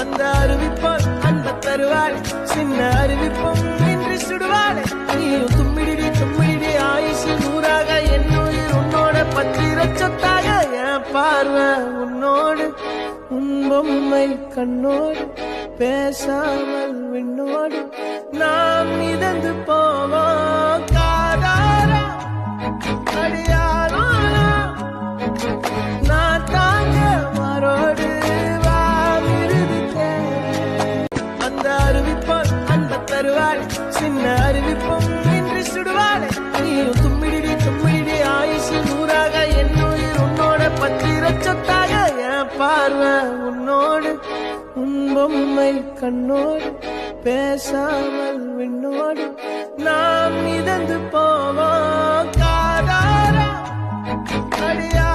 அந்த அறிவிப்பால் அந்த தருவாள் சின்ன அறிவிப்பும் இன்று சுடுவாள் நீயும் தும்மிடி ஆயுசு நூறாக என் உயிர் உன்னோட பத்திர சொத்தாக என் பார்வை உன்னோடு உன் பொம்மை கண்ணோடு பேசாமல் விண்ணோடு நாம் மிதந்து போவோம் காதாரா அடியாரோ நான் தாங்க மாறோடு அந்த அறிவிப்பால் அந்த தருவாள் சின்ன அறிவிப்பும் இன்று சுடுவாள் நீயும் தும்மிடி ஆயுசு நூறாக என் உயிர் உன்னோட பத்திர சொத்தாக என் பார்வை உன்னோடு உன் பொம்மை கண்ணோடு பேசாமல் விண்ணோடு நாம் மிதந்து போவோம் காதாரா அடியா